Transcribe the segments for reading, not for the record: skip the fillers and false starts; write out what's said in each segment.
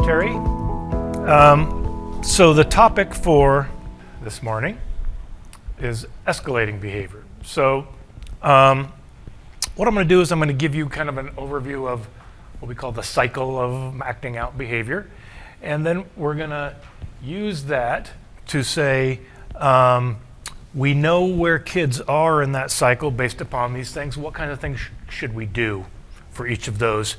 Terry. So the topic for this morning is escalating behavior. So what I'm going to do is I'm going to give you kind of an overview of what we call the cycle of acting out behavior. And then we're going to use that to say we know where kids are in that cycle based upon these things. What kind of things should we do for each of those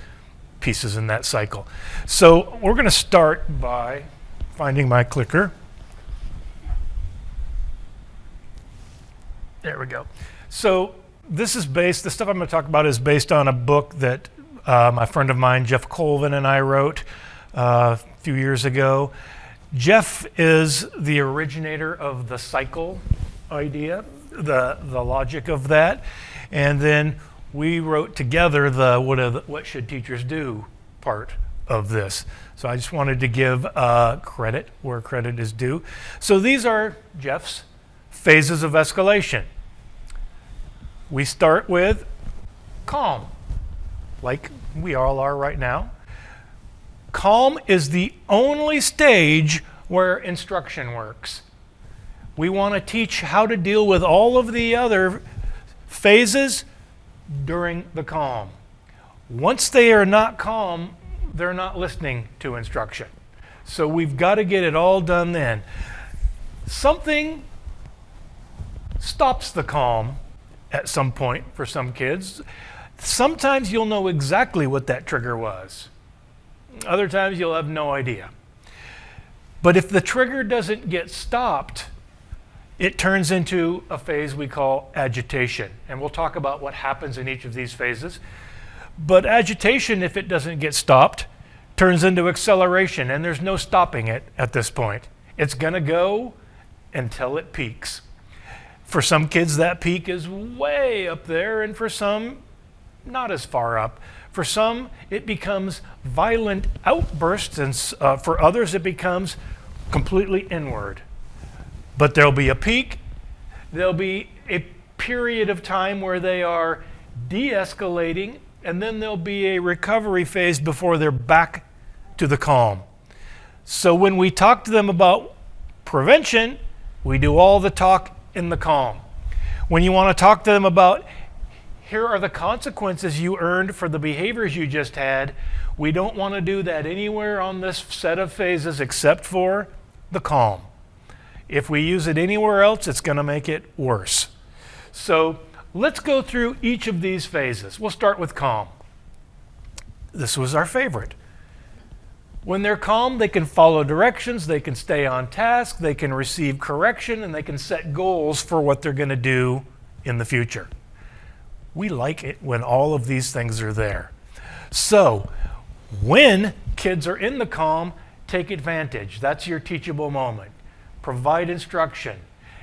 pieces in that cycle? So we're going to start by finding my clicker. There we go. So the stuff I'm going to talk about is based on a book that a friend of mine, Jeff Colvin, and I wrote a few years ago. Jeff is the originator of the cycle idea, the logic of that, and then we wrote together the what should teachers do part of this. So I just wanted to give credit where credit is due. So these are Jeff's phases of escalation. We start with calm, like we all are right now. Calm is the only stage where instruction works. We want to teach how to deal with all of the other phases during the calm. Once they are not calm, they're not listening to instruction. So we've got to get it all done then. Something stops the calm at some point for some kids. Sometimes you'll know exactly what that trigger was. Other times you'll have no idea. But if the trigger doesn't get stopped, it turns into a phase we call agitation. And we'll talk about what happens in each of these phases. But agitation, if it doesn't get stopped, turns into acceleration, and there's no stopping it at this point. It's going to go until it peaks. For some kids, that peak is way up there, and for some, not as far up. For some, it becomes violent outbursts, and for others, it becomes completely inward. But there'll be a peak, there'll be a period of time where they are de-escalating, and then there'll be a recovery phase before they're back to the calm. So when we talk to them about prevention, we do all the talk in the calm. When you want to talk to them about, here are the consequences you earned for the behaviors you just had, we don't want to do that anywhere on this set of phases except for the calm. If we use it anywhere else, it's going to make it worse. So let's go through each of these phases. We'll start with calm. This was our favorite. When they're calm, they can follow directions, they can stay on task, they can receive correction, and they can set goals for what they're going to do in the future. We like it when all of these things are there. So when kids are in the calm, take advantage. That's your teachable moment. Provide instruction.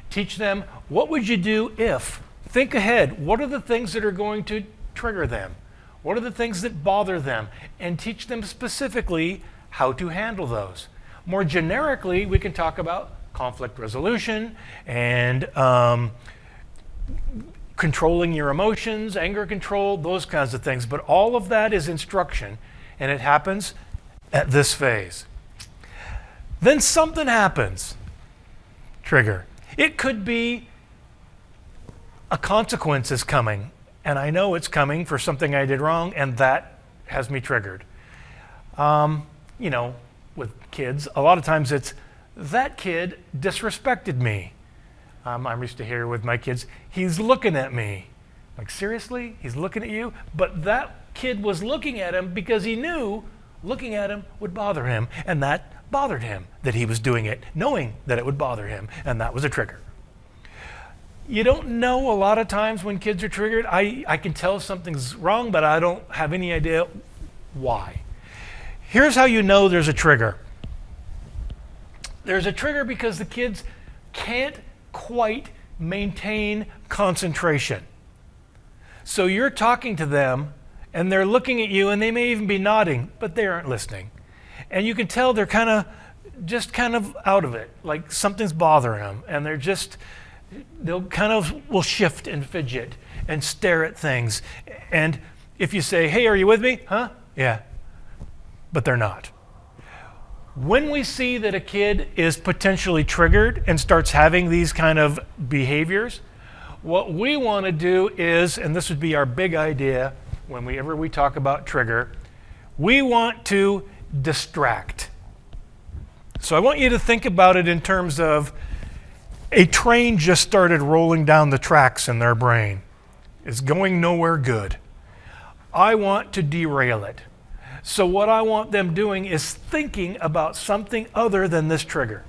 Teach them, what would you do if? Think ahead. What are the things that are going to trigger them? What are the things that bother them? And teach them specifically how to handle those. More generically, we can talk about conflict resolution and controlling your emotions, anger control, those kinds of things. But all of that is instruction, and it happens at this phase. Then something happens. Trigger. It could be a consequence is coming, and I know it's coming for something I did wrong, and that has me triggered. With kids, a lot of times it's, that kid disrespected me. I'm used to hear with my kids, he's looking at me. Like, seriously? He's looking at you? But that kid was looking at him because he knew looking at him would bother him, and that bothered him that he was doing it, knowing that it would bother him, and that was a trigger. You don't know a lot of times when kids are triggered. I can tell something's wrong, but I don't have any idea why. Here's how you know there's a trigger. There's a trigger because the kids can't quite maintain concentration. So you're talking to them, and they're looking at you, and they may even be nodding, but they aren't listening. And you can tell they're kind of out of it, like something's bothering them, and will shift and fidget and stare at things. And if you say, hey, are you with me? Huh? Yeah. But they're not. When we see that a kid is potentially triggered and starts having these kind of behaviors, what we want to do is, and this would be our big idea whenever we talk about trigger, we want to distract. So I want you to think about it in terms of a train just started rolling down the tracks in their brain. It's going nowhere good. I want to derail it. So what I want them doing is thinking about something other than this trigger.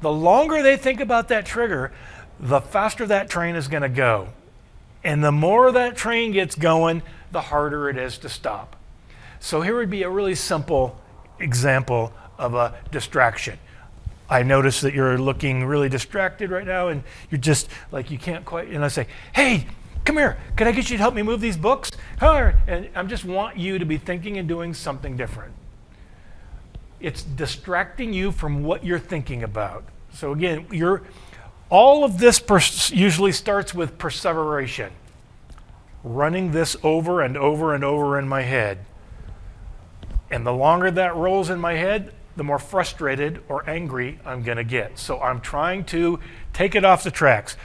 The longer they think about that trigger, the faster that train is going to go. And the more that train gets going, the harder it is to stop. So here would be a really simple example of a distraction. I notice that you're looking really distracted right now, and you're just like, you can't quite, and I say, hey, come here, can I get you to help me move these books? And I just want you to be thinking and doing something different. It's distracting you from what you're thinking about. So again, all of this usually starts with perseveration. Running this over and over and over in my head. And the longer that rolls in my head, the more frustrated or angry I'm going to get. So I'm trying to take it off the tracks.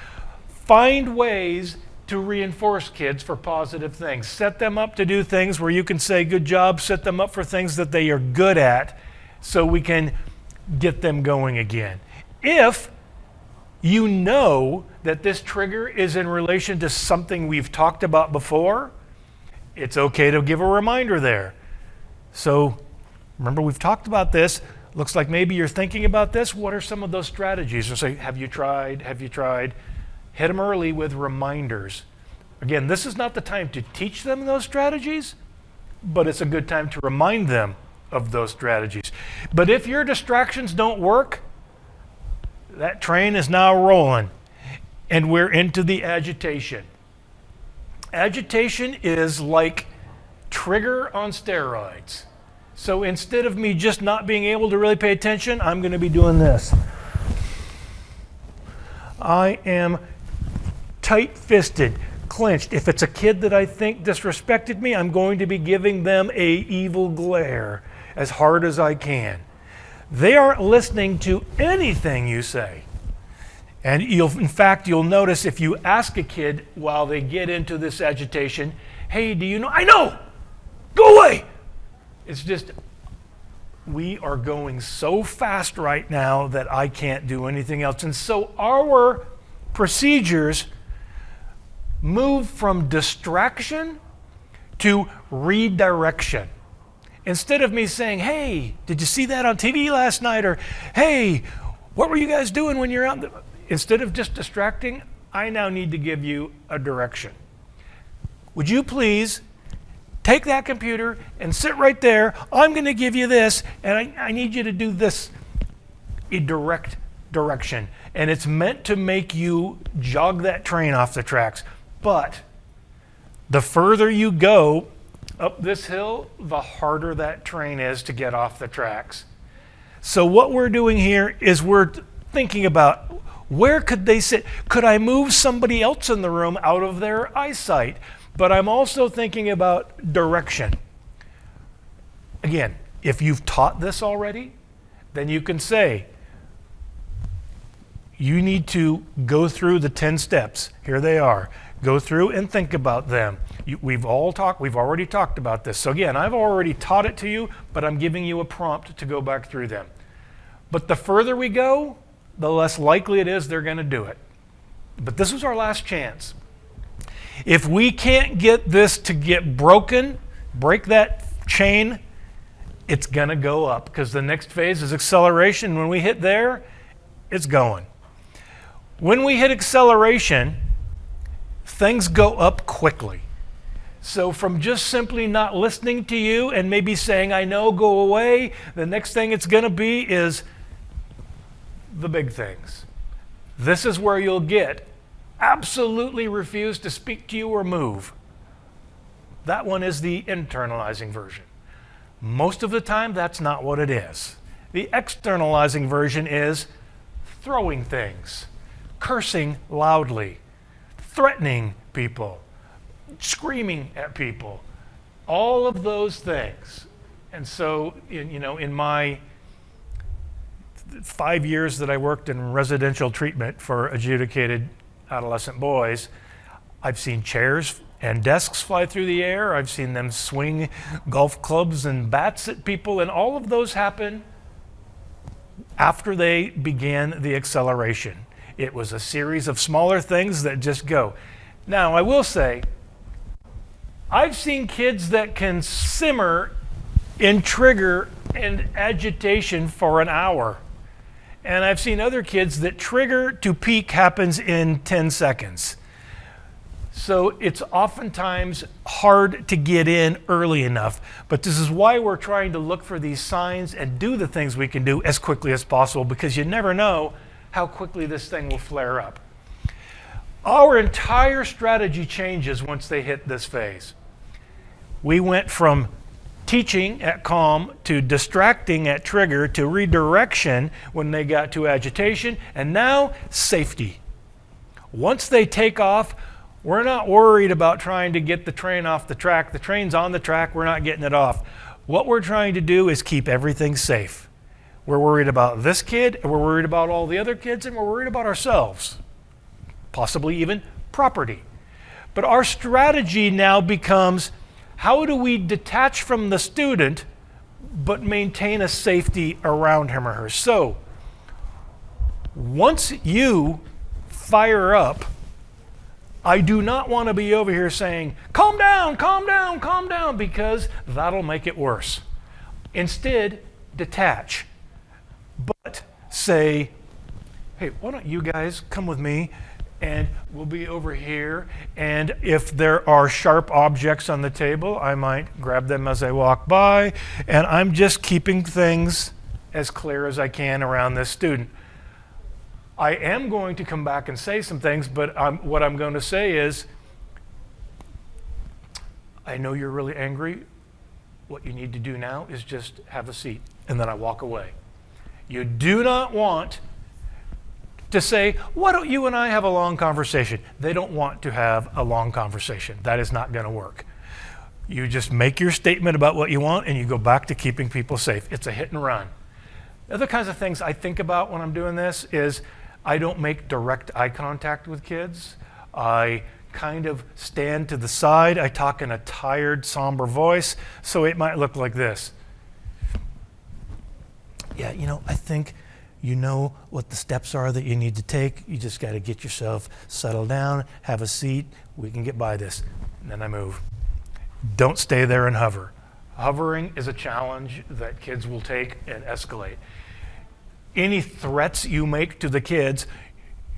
Find ways to reinforce kids for positive things. Set them up to do things where you can say, good job. Set them up for things that they are good at so we can get them going again. If you know that this trigger is in relation to something we've talked about before, it's okay to give a reminder there. So remember, we've talked about this. Looks like maybe you're thinking about this. What are some of those strategies? Or say, have you tried? Have you tried? Hit them early with reminders. Again, this is not the time to teach them those strategies, but it's a good time to remind them of those strategies. But if your distractions don't work, that train is now rolling, and we're into the agitation. Agitation is like trigger on steroids. So instead of me just not being able to really pay attention, I'm going to be doing this. I am tight-fisted, clenched. If it's a kid that I think disrespected me, I'm going to be giving them an evil glare as hard as I can. They aren't listening to anything you say. And in fact, you'll notice if you ask a kid while they get into this agitation, hey, do you know? I know! Go away! It's just, we are going so fast right now that I can't do anything else. And so our procedures move from distraction to redirection. Instead of me saying, hey, did you see that on TV last night? Or, hey, what were you guys doing when you're out? Instead of just distracting, I now need to give you a direction. Would you please take that computer and sit right there? I'm going to give you this, and I need you to do this. A direct direction. And it's meant to make you jog that train off the tracks. But the further you go up this hill, the harder that train is to get off the tracks. So what we're doing here is we're thinking about, where could they sit? Could I move somebody else in the room out of their eyesight? But I'm also thinking about direction. Again, if you've taught this already, then you can say, you need to go through the 10 steps. Here they are. Go through and think about them. We've already talked about this. So again, I've already taught it to you, but I'm giving you a prompt to go back through them. But the further we go, the less likely it is they're going to do it. But this is our last chance. If we can't get this to get broken, break that chain, it's going to go up, because the next phase is acceleration. When we hit there, it's going. When we hit acceleration, things go up quickly. So from just simply not listening to you and maybe saying, I know, go away, the next thing it's going to be is the big things. This is where you'll get absolutely refuse to speak to you or move. That one is the internalizing version. Most of the time, that's not what it is. The externalizing version is throwing things, cursing loudly, threatening people, screaming at people, all of those things. And so, in my 5 years that I worked in residential treatment for adjudicated adolescent boys, I've seen chairs and desks fly through the air. I've seen them swing golf clubs and bats at people, and all of those happen after they began the acceleration. It was a series of smaller things that just go. Now, I will say, I've seen kids that can simmer in trigger and agitation for an hour. And I've seen other kids that trigger to peak happens in 10 seconds. So it's oftentimes hard to get in early enough. But this is why we're trying to look for these signs and do the things we can do as quickly as possible, because you never know how quickly this thing will flare up. Our entire strategy changes once they hit this phase. We went from teaching at calm to distracting at trigger to redirection when they got to agitation, and now safety. Once they take off, we're not worried about trying to get the train off the track. The train's on the track, we're not getting it off. What we're trying to do is keep everything safe. We're worried about this kid, and we're worried about all the other kids, and we're worried about ourselves, possibly even property. But our strategy now becomes, how do we detach from the student but maintain a safety around him or her? So, once you fire up, I do not want to be over here saying, calm down, calm down, calm down, because that'll make it worse. Instead, detach. But say, hey, why don't you guys come with me, and we'll be over here, and if there are sharp objects on the table, I might grab them as I walk by, and I'm just keeping things as clear as I can around this student. I am going to come back and say some things, but what I'm going to say is, I know you're really angry. What you need to do now is just have a seat, and then I walk away. You do not want to say, why don't you and I have a long conversation? They don't want to have a long conversation. That is not going to work. You just make your statement about what you want, and you go back to keeping people safe. It's a hit and run. Other kinds of things I think about when I'm doing this is, I don't make direct eye contact with kids. I kind of stand to the side. I talk in a tired, somber voice, so it might look like this. Yeah, I think you know what the steps are that you need to take. You just got to get yourself settled down, have a seat. We can get by this. And then I move. Don't stay there and hover. Hovering is a challenge that kids will take and escalate. Any threats you make to the kids,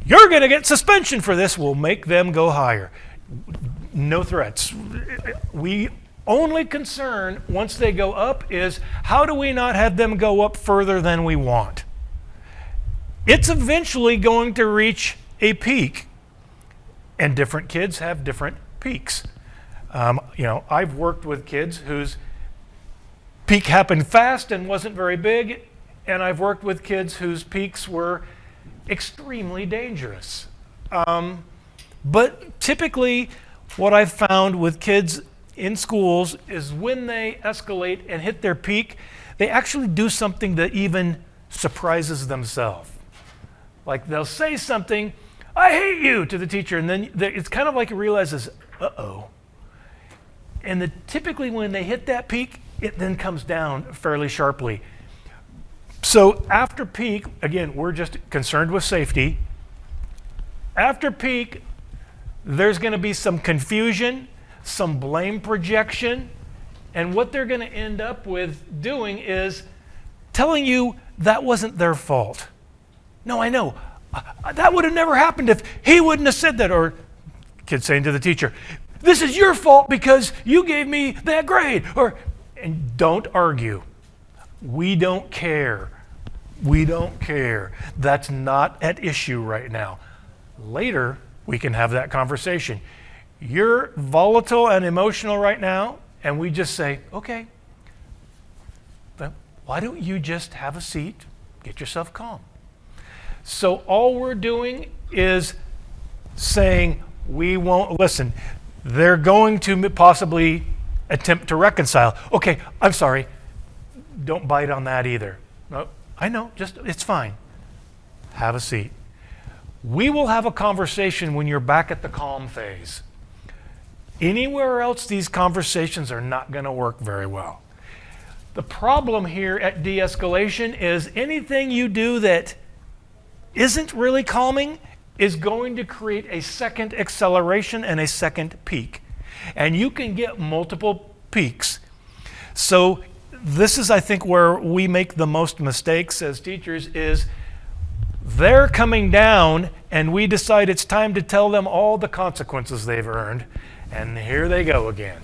you're going to get suspension for this, will make them go higher. No threats. We only concern once they go up is, how do we not have them go up further than we want? It's eventually going to reach a peak, and different kids have different peaks. I've worked with kids whose peak happened fast and wasn't very big, and I've worked with kids whose peaks were extremely dangerous. But typically, what I've found with kids in schools is when they escalate and hit their peak, they actually do something that even surprises themselves. Like they'll say something, I hate you, to the teacher, and then it's kind of like it realizes, uh-oh. And typically when they hit that peak, it then comes down fairly sharply. So after peak, again, we're just concerned with safety. After peak, there's going to be some confusion, some blame projection, and what they're going to end up with doing is telling you that wasn't their fault. No, I know. That would have never happened if he wouldn't have said that. Or kids saying to the teacher, this is your fault because you gave me that grade. And don't argue. We don't care. We don't care. That's not at issue right now. Later, we can have that conversation. You're volatile and emotional right now, and we just say, okay, then why don't you just have a seat, get yourself calm. So all we're doing is saying we won't listen. They're going to possibly attempt to reconcile. Okay, I'm sorry. Don't bite on that either. No, I know, it's fine. Have a seat. We will have a conversation when you're back at the calm phase. Anywhere else, these conversations are not going to work very well. The problem here at de-escalation is anything you do that isn't really calming is going to create a second acceleration and a second peak. And you can get multiple peaks. So this is, I think, where we make the most mistakes as teachers is they're coming down and we decide it's time to tell them all the consequences they've earned. And here they go again.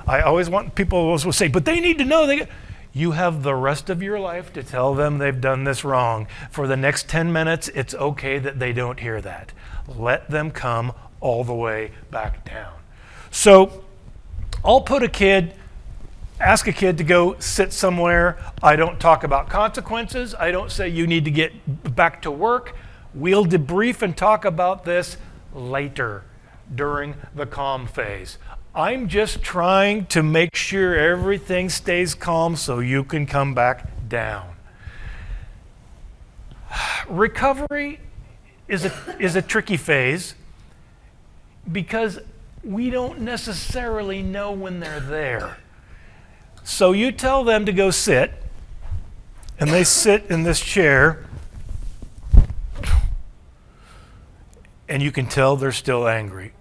I always want people always will say, but they need to know. You have the rest of your life to tell them they've done this wrong. For the next 10 minutes, it's okay that they don't hear that. Let them come all the way back down. So I'll ask a kid to go sit somewhere. I don't talk about consequences. I don't say you need to get back to work. We'll debrief and talk about this later during the calm phase. I'm just trying to make sure everything stays calm so you can come back down. Recovery is a tricky phase because we don't necessarily know when they're there. So you tell them to go sit, and they sit in this chair, and you can tell they're still angry.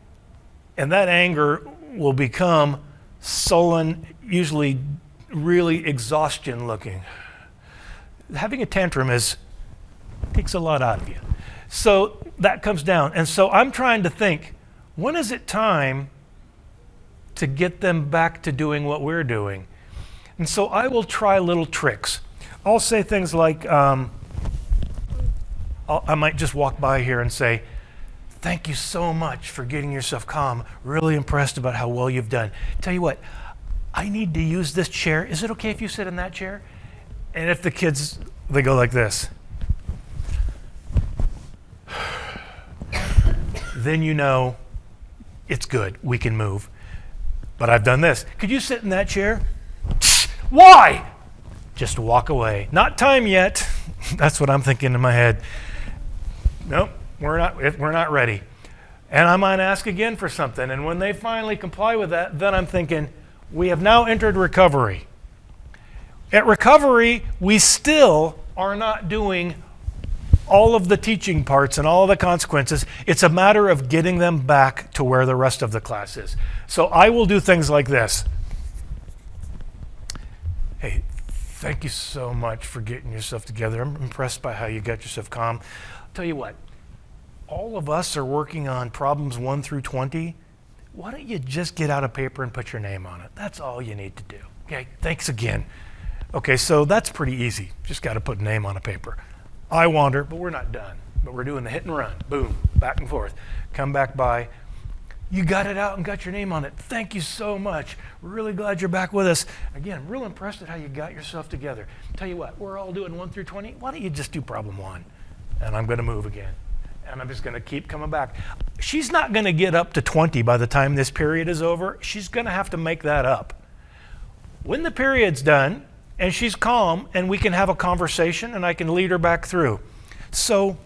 And that anger will become sullen, usually really exhaustion looking. Having a tantrum takes a lot out of you. So that comes down. And so I'm trying to think, when is it time to get them back to doing what we're doing? And so I will try little tricks. I'll say things like, I might just walk by here and say, thank you so much for getting yourself calm. Really impressed about how well you've done. Tell you what, I need to use this chair. Is it okay if you sit in that chair? And if the kids, they go like this, then you know it's good. We can move. But I've done this. Could you sit in that chair? Why? Just walk away. Not time yet. That's what I'm thinking in my head. Nope. We're not ready. And I might ask again for something. And when they finally comply with that, then I'm thinking, we have now entered recovery. At recovery, we still are not doing all of the teaching parts and all of the consequences. It's a matter of getting them back to where the rest of the class is. So I will do things like this. Hey, thank you so much for getting yourself together. I'm impressed by how you got yourself calm. I'll tell you what. All of us are working on problems 1 through 20. Why don't you just get out a paper and put your name on it? That's all you need to do. Okay, thanks again. Okay, so that's pretty easy. Just got to put a name on a paper. I wander, but we're not done. But we're doing the hit and run. Boom, back and forth. Come back by. You got it out and got your name on it. Thank you so much. We're really glad you're back with us. Again, real impressed at how you got yourself together. Tell you what, we're all doing 1 through 20. Why don't you just do problem 1? And I'm going to move again. And I'm just going to keep coming back. She's not going to get up to 20 by the time this period is over. She's going to have to make that up. When the period's done and she's calm and we can have a conversation and I can lead her back through. So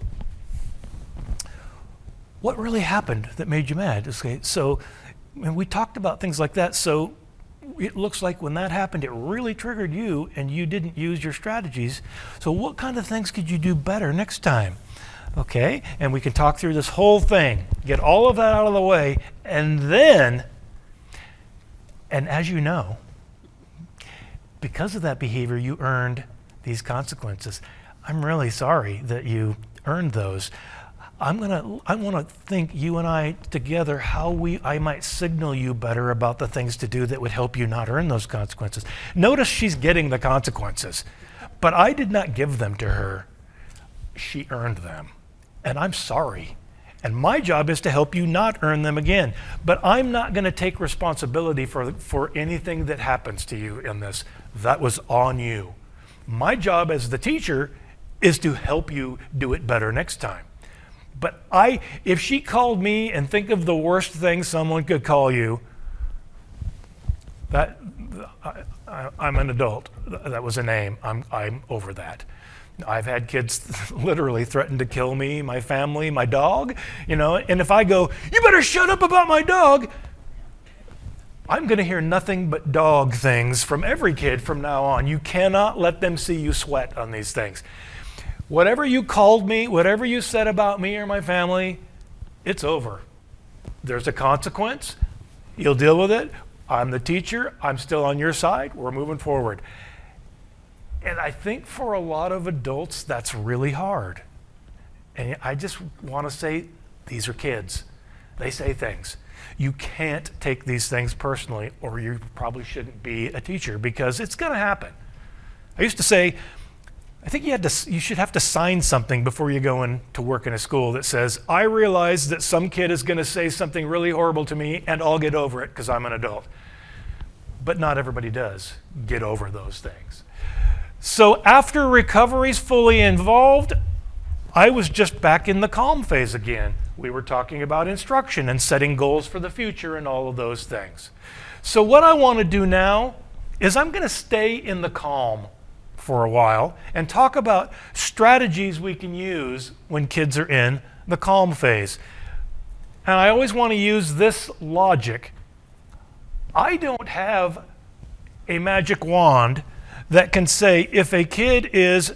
what really happened that made you mad? Okay, so and we talked about things like that. So it looks like when that happened, it really triggered you and you didn't use your strategies. So what kind of things could you do better next time? Okay, and we can talk through this whole thing, get all of that out of the way, and then, and as you know, because of that behavior, you earned these consequences. I'm really sorry that you earned those. I want to think you and I together how I might signal you better about the things to do that would help you not earn those consequences. Notice she's getting the consequences, but I did not give them to her. She earned them. And I'm sorry. And my job is to help you not earn them again. But I'm not going to take responsibility for anything that happens to you in this. That was on you. My job as the teacher is to help you do it better next time. But if she called me and think of the worst thing someone could call you, I'm an adult. That was a name. I'm over that. I've had kids literally threaten to kill me, my family, my dog, and if I go, you better shut up about my dog, I'm going to hear nothing but dog things from every kid from now on. You cannot let them see you sweat on these things. Whatever you called me, whatever you said about me or my family, it's over. There's a consequence. You'll deal with it. I'm the teacher. I'm still on your side. We're moving forward. And I think for a lot of adults, that's really hard. And I just want to say, these are kids. They say things. You can't take these things personally, or you probably shouldn't be a teacher, because it's going to happen. I used to say, I think you should have to sign something before you go in to work in a school that says, I realize that some kid is going to say something really horrible to me, and I'll get over it because I'm an adult. But not everybody does get over those things. So after recovery's fully involved, I was just back in the calm phase again. We were talking about instruction and setting goals for the future and all of those things. So what I want to do now is I'm going to stay in the calm for a while and talk about strategies we can use when kids are in the calm phase. And I always want to use this logic. I don't have a magic wand that can say, if a kid is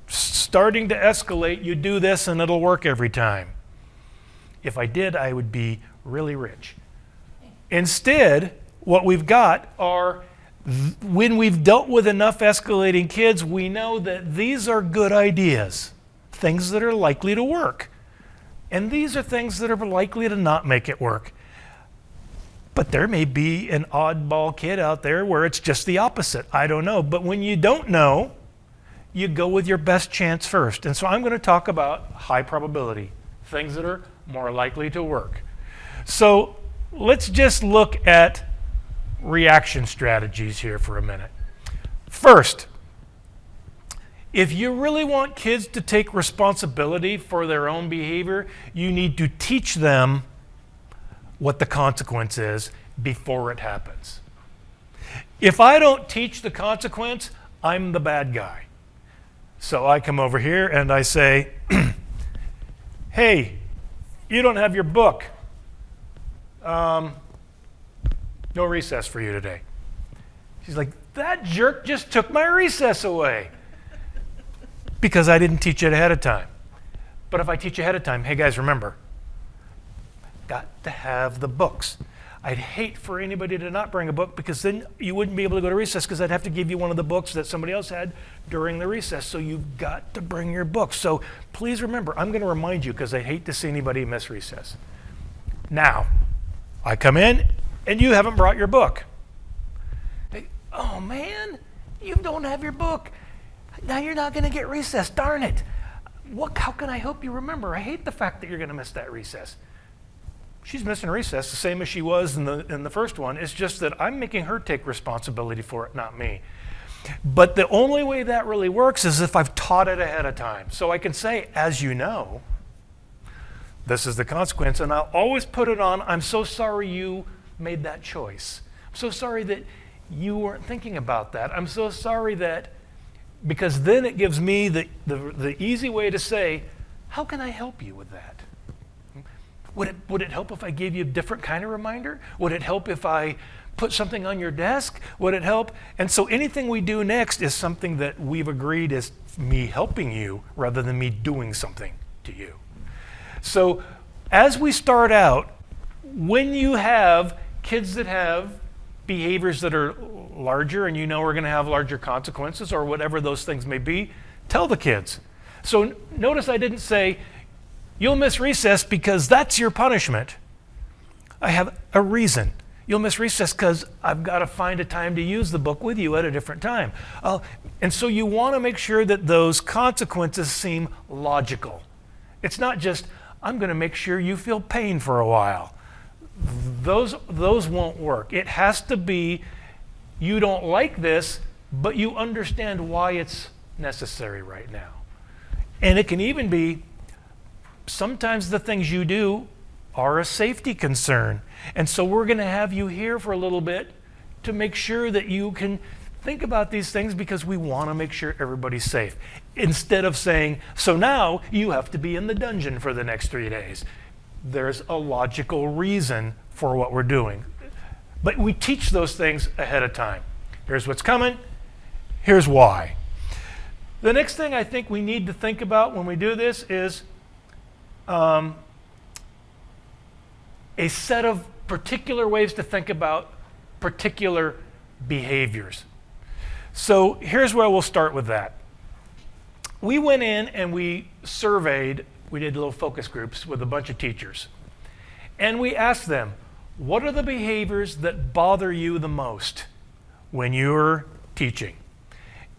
starting to escalate, you do this and it'll work every time. If I did, I would be really rich. Instead, what we've got are, when we've dealt with enough escalating kids, we know that these are good ideas, things that are likely to work. And these are things that are likely to not make it work. But there may be an oddball kid out there where it's just the opposite. I don't know. But when you don't know, you go with your best chance first. And so I'm going to talk about high probability, things that are more likely to work. So let's just look at reaction strategies here for a minute. First, if you really want kids to take responsibility for their own behavior, you need to teach them what the consequence is before it happens. If I don't teach the consequence, I'm the bad guy. So I come over here and I say, hey, you don't have your book. No recess for you today. She's like, that jerk just took my recess away. Because I didn't teach it ahead of time. But if I teach ahead of time, hey guys, remember, got to have the books. I'd hate for anybody to not bring a book, because then you wouldn't be able to go to recess, because I'd have to give you one of the books that somebody else had during the recess. So you've got to bring your books. So please remember, I'm going to remind you, because I hate to see anybody miss recess. Now, I come in and you haven't brought your book. Hey, oh man, you don't have your book. Now you're not going to get recess, darn it. How can I help you remember? I hate the fact that you're going to miss that recess. She's missing recess the same as she was in the first one. It's just that I'm making her take responsibility for it, not me. But the only way that really works is if I've taught it ahead of time. So I can say, as you know, this is the consequence, and I'll always put it on, I'm so sorry you made that choice. I'm so sorry that you weren't thinking about that. I'm so sorry that, because then it gives me the easy way to say, how can I help you with that? Would it help if I gave you a different kind of reminder? Would it help if I put something on your desk? Would it help? And so anything we do next is something that we've agreed is me helping you rather than me doing something to you. So as we start out, when you have kids that have behaviors that are larger and you know are going to have larger consequences or whatever those things may be, tell the kids. So notice I didn't say, you'll miss recess because that's your punishment. I have a reason. You'll miss recess because I've got to find a time to use the book with you at a different time. And so you want to make sure that those consequences seem logical. It's not just, I'm going to make sure you feel pain for a while. Those won't work. It has to be, you don't like this, but you understand why it's necessary right now. And it can even be, sometimes the things you do are a safety concern. And so we're going to have you here for a little bit to make sure that you can Think about these things because we want to make sure everybody's safe. Instead of saying, so now you have to be in the dungeon for the next 3 days. There's a logical reason for what we're doing. But we teach those things ahead of time. Here's what's coming. Here's why. The next thing I think we need to think about when we do this is a set of particular ways to think about particular behaviors. So here's where we'll start with that. We went in and we surveyed, we did little focus groups with a bunch of teachers. And we asked them, what are the behaviors that bother you the most when you're teaching?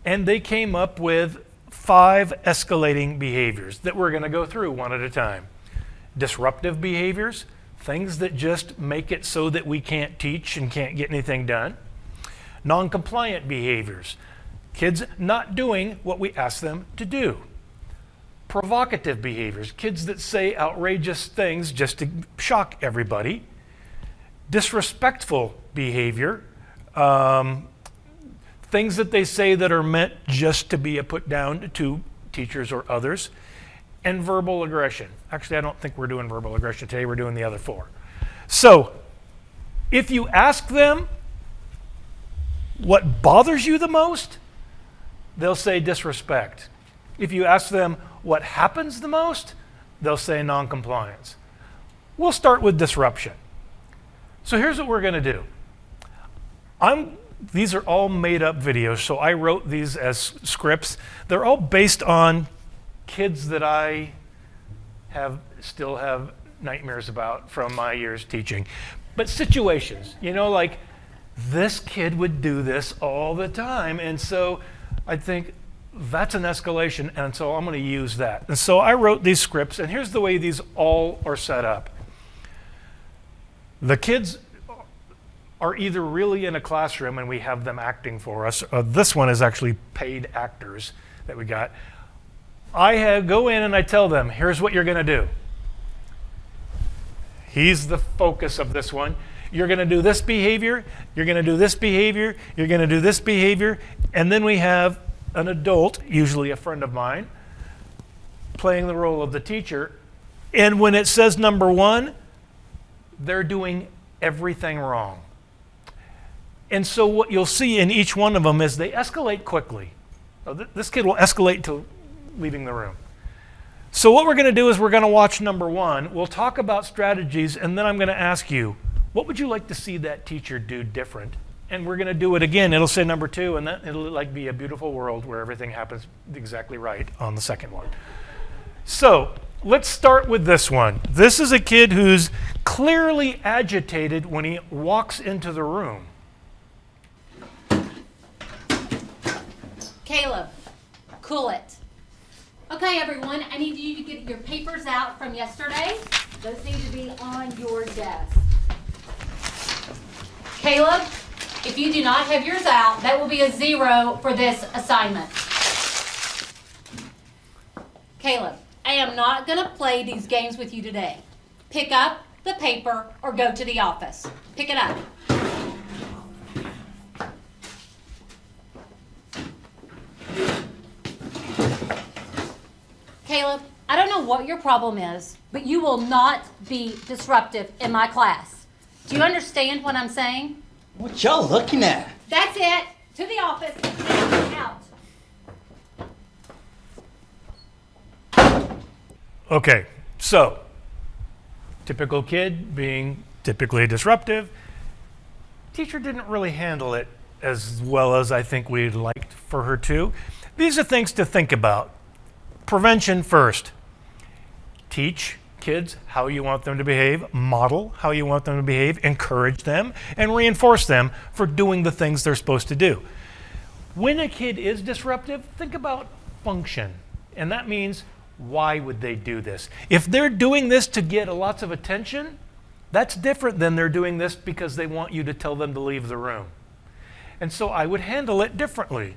And they came up with 5 escalating behaviors that we're going to go through one at a time. Disruptive behaviors, things that just make it so that we can't teach and can't get anything done. Non-compliant behaviors, kids not doing what we ask them to do. Provocative behaviors, kids that say outrageous things just to shock everybody. Disrespectful behavior, things that they say that are meant just to be a put down to teachers or others. And verbal aggression. Actually, I don't think we're doing verbal aggression today. We're doing the other 4. So, if you ask them what bothers you the most, they'll say disrespect. If you ask them what happens the most, they'll say noncompliance. We'll start with disruption. So here's what we're going to do. These are all made up videos, so I wrote these as scripts. They're all based on kids that I still have nightmares about from my years teaching. But situations, like this kid would do this all the time. And so I think that's an escalation, and so I'm going to use that. And so I wrote these scripts, and here's the way these all are set up. The kids are either really in a classroom and we have them acting for us. This one is actually paid actors that we got. I go in and I tell them, here's what you're going to do. He's the focus of this one. You're going to do this behavior, you're going to do this behavior, you're going to do this behavior, and then we have an adult, usually a friend of mine, playing the role of the teacher. And when it says number 1, they're doing everything wrong. And so what you'll see in each one of them is they escalate quickly. This kid will escalate to leaving the room. So what we're going to do is we're going to watch number 1. We'll talk about strategies, and then I'm going to ask you, what would you like to see that teacher do different? And we're going to do it again. It'll say number 2, and it'll be a beautiful world where everything happens exactly right on the second one. So let's start with this one. This is a kid who's clearly agitated when he walks into the room. Caleb, cool it. Okay, everyone, I need you to get your papers out from yesterday. Those need to be on your desk. Caleb, if you do not have yours out, that will be a 0 for this assignment. Caleb, I am not going to play these games with you today. Pick up the paper or go to the office. Pick it up. Caleb, I don't know what your problem is, but you will not be disruptive in my class. Do you understand what I'm saying? What y'all looking at? That's it. To the office. Out. Okay, so typical kid being typically disruptive. Teacher didn't really handle it as well as I think we'd liked for her to. These are things to think about. Prevention first. Teach kids how you want them to behave, model how you want them to behave, encourage them, and reinforce them for doing the things they're supposed to do. When a kid is disruptive, think about function. And that means, why would they do this? If they're doing this to get lots of attention, that's different than they're doing this because they want you to tell them to leave the room. And so I would handle it differently.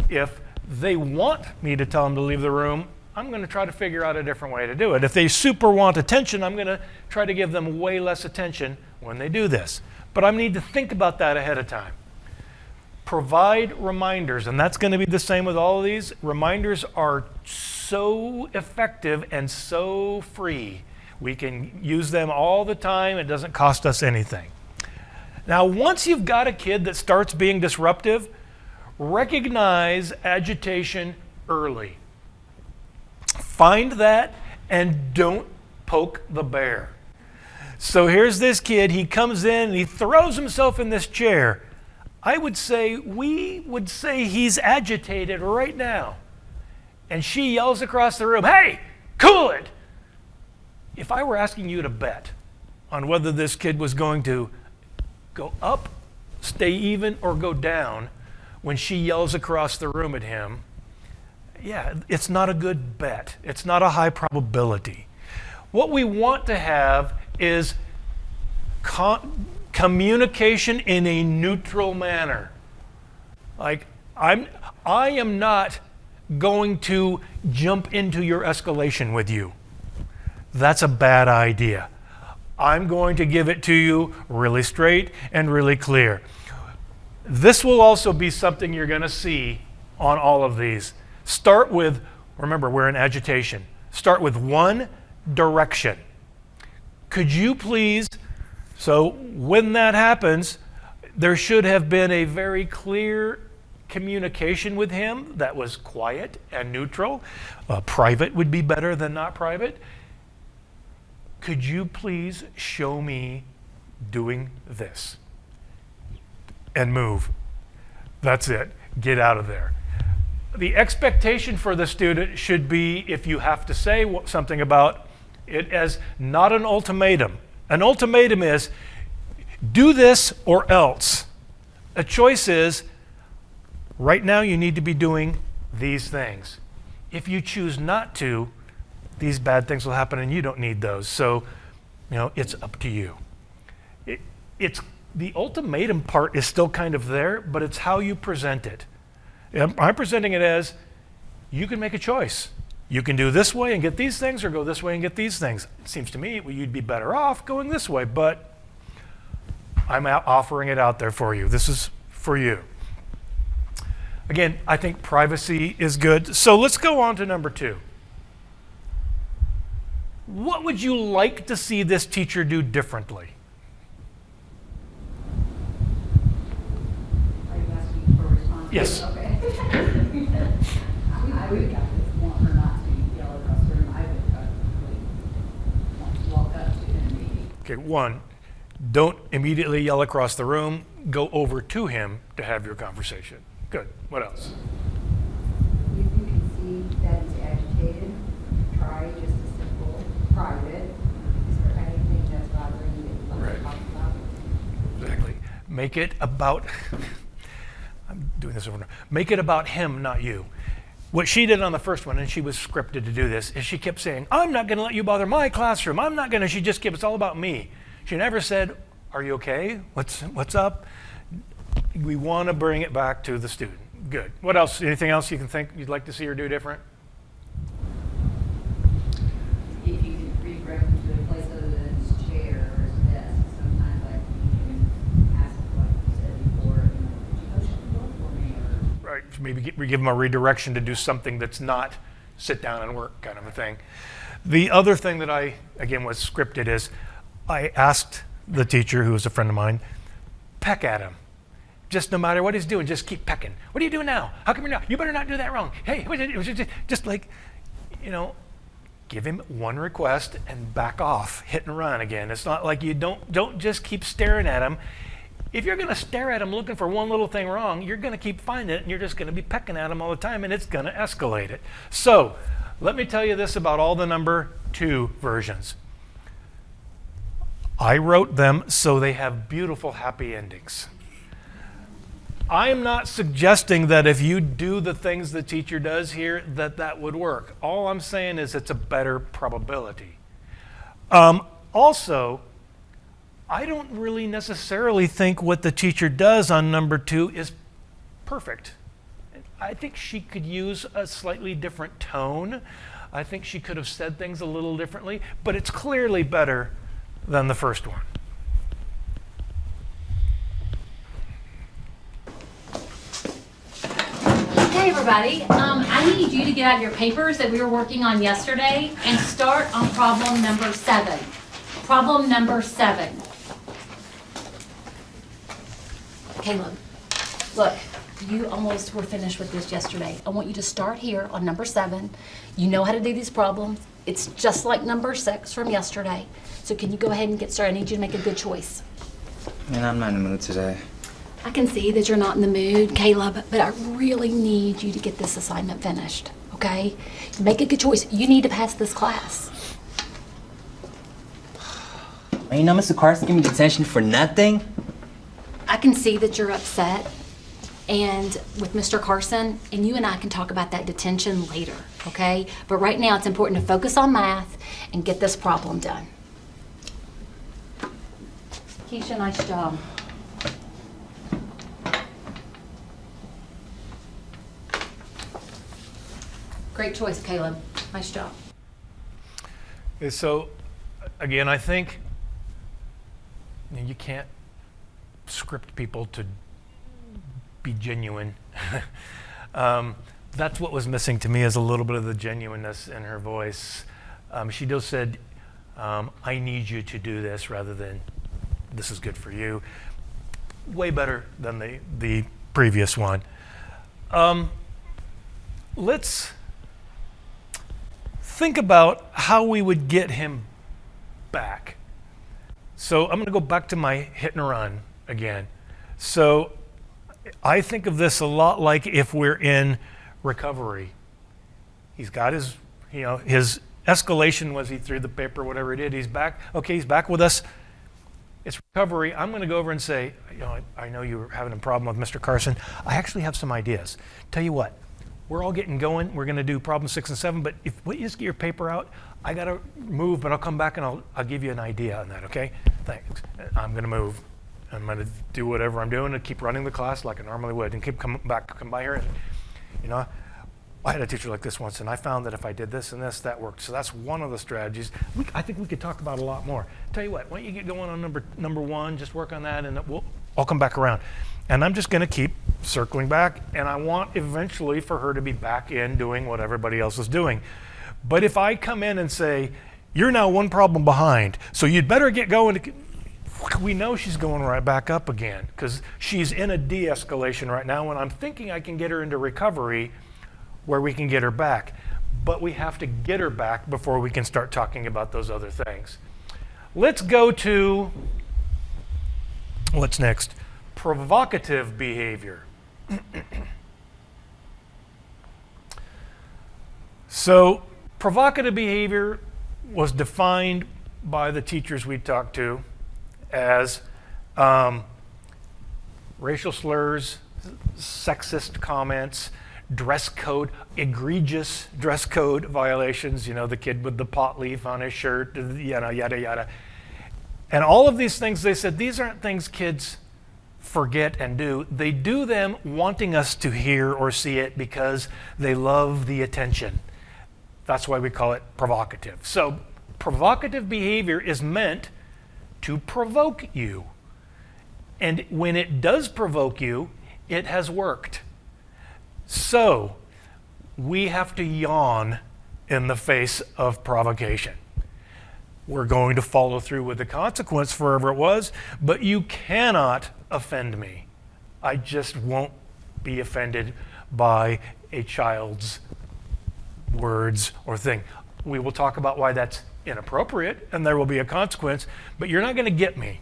If they want me to tell them to leave the room, I'm going to try to figure out a different way to do it. If they super want attention, I'm going to try to give them way less attention when they do this. But I need to think about that ahead of time. Provide reminders, and that's going to be the same with all of these. Reminders are so effective and so free. We can use them all the time. It doesn't cost us anything. Now, once you've got a kid that starts being disruptive, recognize agitation early. Find that and don't poke the bear. So here's this kid. He comes in and he throws himself in this chair. We would say he's agitated right now. And she yells across the room, "Hey, cool it!" If I were asking you to bet on whether this kid was going to go up, stay even, or go down when she yells across the room at him, yeah, it's not a good bet. It's not a high probability. What we want to have is communication in a neutral manner. Like, I am not going to jump into your escalation with you. That's a bad idea. I'm going to give it to you really straight and really clear. This will also be something you're going to see on all of these. Start with, remember, we're in agitation. Start with one direction. Could you please, so when that happens, there should have been a very clear communication with him that was quiet and neutral. Private would be better than not private. Could you please show me doing this? And move. That's it. Get out of there. The expectation for the student should be, if you have to say something about it, as not an ultimatum. An ultimatum is, do this or else. A choice is, right now you need to be doing these things. If you choose not to, these bad things will happen and you don't need those. So, it's up to you. It's the ultimatum part is still kind of there, but it's how you present it. I'm presenting it as, you can make a choice. You can do this way and get these things, or go this way and get these things. It seems to me you'd be better off going this way, but I'm offering it out there for you. This is for you. Again, I think privacy is good. So let's go on to number 2. What would you like to see this teacher do differently? Are you asking for a response? Yes. Okay. I would want her not to yell across the room. I would probably want to walk up to him maybe. Okay, 1, don't immediately yell across the room. Go over to him to have your conversation. Good. What else? If you can see that he's agitated, try just a simple private. Is there anything that's bothering you that you'd like to talk about? Exactly. Make it about, I'm doing this over and over. Make it about him, not you. What she did on the first one, and she was scripted to do this, is she kept saying, I'm not going to let you bother my classroom. I'm not going to, she just kept, it's all about me. She never said, are you okay? What's up? We want to bring it back to the student. Good. What else? Anything else you can think you'd like to see her do different? If you can redirect him to a place other than his chair or his desk, sometimes like you can ask what you said before, could you go shut the door for me? Or Right. Maybe give them a redirection to do something that's not sit down and work kind of a thing. The other thing that I, again, was scripted is I asked the teacher, who was a friend of mine, peck at him. Just no matter what he's doing, just keep pecking. What are you doing now? How come you're not? You better not do that wrong. Hey, just like, give him one request and back off, hit and run again. It's not like you don't just keep staring at him. If you're going to stare at him looking for one little thing wrong, you're going to keep finding it, and you're just going to be pecking at him all the time, and it's going to escalate it. So let me tell you this about all the number 2 versions. I wrote them so they have beautiful, happy endings. I'm not suggesting that if you do the things the teacher does here, that would work. All I'm saying is it's a better probability. Also, I don't really necessarily think what the teacher does on number 2 is perfect. I think she could use a slightly different tone. I think she could have said things a little differently, but it's clearly better than the first one. everybody, I need you to get out your papers that we were working on yesterday and start on problem number 7. Problem number 7. Caleb, look, you almost were finished with this yesterday. I want you to start here on number 7. You know how to do these problems. It's just like number 6 from yesterday. So can you go ahead and get started? I need you to make a good choice. Man, I'm not in the mood today. I can see that you're not in the mood, Caleb, but I really need you to get this assignment finished, okay? Make a good choice. You need to pass this class. You know, Mr. Carson gave me detention for nothing. I can see that you're upset and with Mr. Carson, and you and I can talk about that detention later, okay? But right now, it's important to focus on math and get this problem done. Keisha, nice job. Great choice, Caleb. Nice job. So, again, I think you can't script people to be genuine. That's what was missing to me, is a little bit of the genuineness in her voice. She just said, I need you to do this, rather than this is good for you. Way better than the previous one. Let's think about how we would get him back. So I'm going to go back to my hit and run again. So I think of this a lot like if we're in recovery. He's got his escalation was he threw the paper, whatever he did. He's back. Okay, he's back with us. It's recovery. I'm going to go over and say, I know you were having a problem with Mr. Carson. I actually have some ideas. Tell you what, we're all getting going. We're going to do problem 6 and 7, but if we just get your paper out, I got to move, but I'll come back and I'll give you an idea on that, okay? Thanks. I'm going to move. I'm going to do whatever I'm doing and keep running the class like I normally would, and come by here. And, I had a teacher like this once, and I found that if I did this and this, that worked. So that's one of the strategies. I think we could talk about a lot more. Tell you what, why don't you get going on number 1, just work on that, and I'll come back around. And I'm just going to keep circling back, and I want eventually for her to be back in doing what everybody else is doing. But if I come in and say, you're now one problem behind, so you'd better get going, we know she's going right back up again, because she's in a de-escalation right now, and I'm thinking I can get her into recovery where we can get her back. But we have to get her back before we can start talking about those other things. Let's go to, what's next? Provocative behavior. So, provocative behavior was defined by the teachers we talked to as racial slurs, sexist comments, dress code, egregious dress code violations, the kid with the pot leaf on his shirt, yada, yada. And all of these things, they said, these aren't things kids forget and do. They do them wanting us to hear or see it because they love the attention. That's why we call it provocative. So provocative behavior is meant to provoke you. And when it does provoke you, it has worked. So we have to yawn in the face of provocation. We're going to follow through with the consequence for whatever it was, but you cannot offend me. I just won't be offended by a child's words or thing. We will talk about why that's inappropriate and there will be a consequence, but you're not going to get me.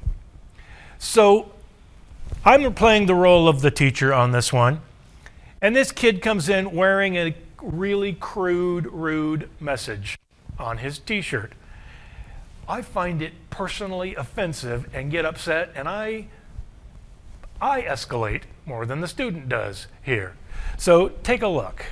So I'm playing the role of the teacher on this one. And this kid comes in wearing a really crude, rude message on his t-shirt. I find it personally offensive and get upset, and I escalate more than the student does here. So take a look.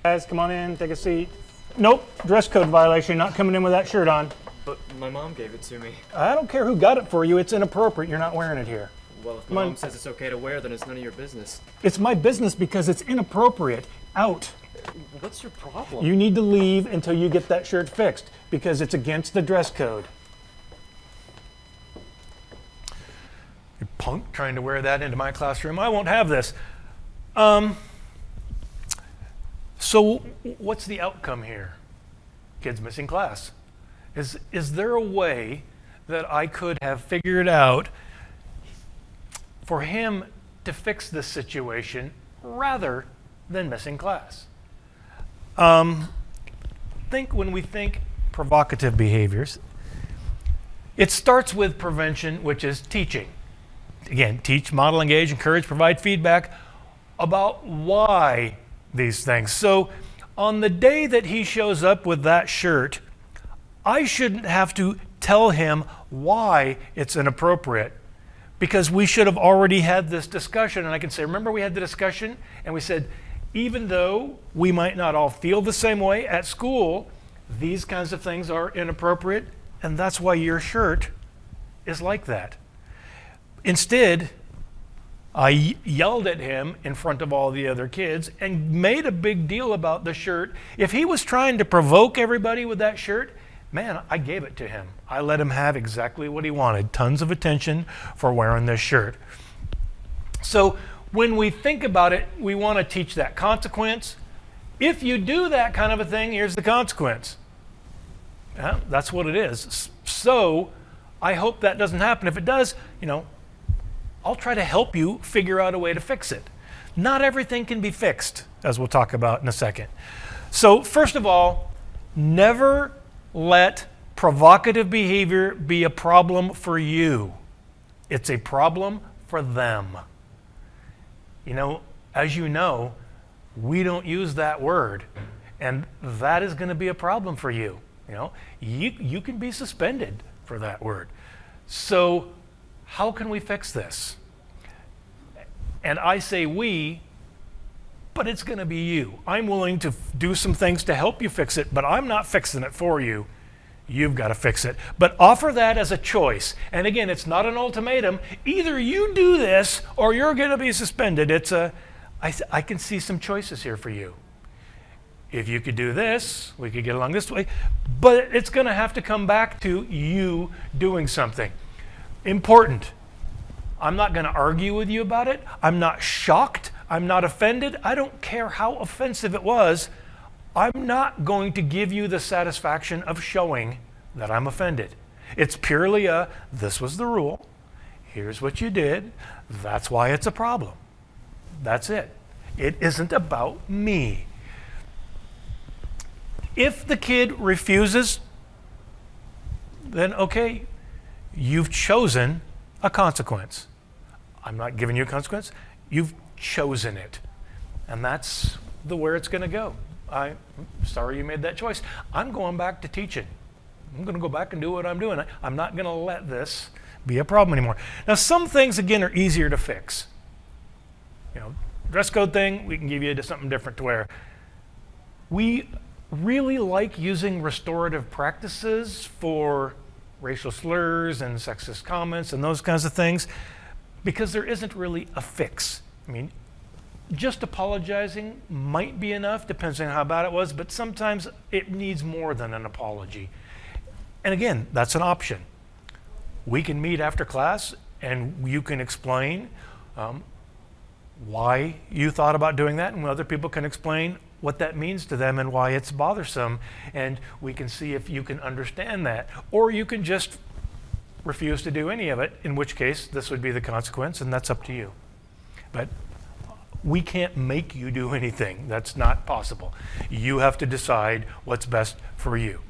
Guys, come on in, take a seat. Nope, dress code violation, not coming in with that shirt on. But my mom gave it to me. I don't care who got it for you, it's inappropriate, you're not wearing it here. Well, if my mom says it's okay to wear, then it's none of your business. It's my business because it's inappropriate. Out. What's your problem? You need to leave until you get that shirt fixed because it's against the dress code. You punk trying to wear that into my classroom. I won't have this. So what's the outcome here? Kid's missing class. Is there a way that I could have figured out for him to fix this situation rather than missing class? When we think provocative behaviors, it starts with prevention, which is teaching. Again, teach, model, engage, encourage, provide feedback about why these things. So on the day that he shows up with that shirt, I shouldn't have to tell him why it's inappropriate, because we should have already had this discussion. And I can say, remember we had the discussion and we said, even though we might not all feel the same way at school, these kinds of things are inappropriate, and that's why your shirt is like that. Instead, I yelled at him in front of all the other kids and made a big deal about the shirt. If he was trying to provoke everybody with that shirt, man, I gave it to him. I let him have exactly what he wanted, tons of attention for wearing this shirt. So when we think about it, we want to teach that consequence. If you do that kind of a thing, here's the consequence. Yeah, that's what it is. So I hope that doesn't happen. If it does, I'll try to help you figure out a way to fix it. Not everything can be fixed, as we'll talk about in a second. So first of all, never let provocative behavior be a problem for you. It's a problem for them. As you know, we don't use that word, and that is going to be a problem for you. You can be suspended for that word. So how can we fix this? And I say we, but it's going to be you. I'm willing to do some things to help you fix it, but I'm not fixing it for you. You've got to fix it. But offer that as a choice. And again, it's not an ultimatum. Either you do this or you're going to be suspended. I can see some choices here for you. If you could do this, we could get along this way. But it's going to have to come back to you doing something. Important. I'm not going to argue with you about it. I'm not shocked. I'm not offended. I don't care how offensive it was. I'm not going to give you the satisfaction of showing that I'm offended. It's purely this was the rule. Here's what you did. That's why it's a problem. That's it. It isn't about me. If the kid refuses, then okay, you've chosen a consequence. I'm not giving you a consequence. You've chosen it. And that's where it's going to go. I'm sorry you made that choice. I'm going back to teaching. I'm going to go back and do what I'm doing. I'm not going to let this be a problem anymore. Now, some things, again, are easier to fix. Dress code thing, we can give you something different to wear. We really like using restorative practices for racial slurs and sexist comments and those kinds of things because there isn't really a fix. Just apologizing might be enough, depends on how bad it was, but sometimes it needs more than an apology. And again, that's an option. We can meet after class and you can explain why you thought about doing that, and other people can explain what that means to them and why it's bothersome, and we can see if you can understand that. Or you can just refuse to do any of it, in which case this would be the consequence, and that's up to you. But we can't make you do anything. That's not possible. You have to decide what's best for you.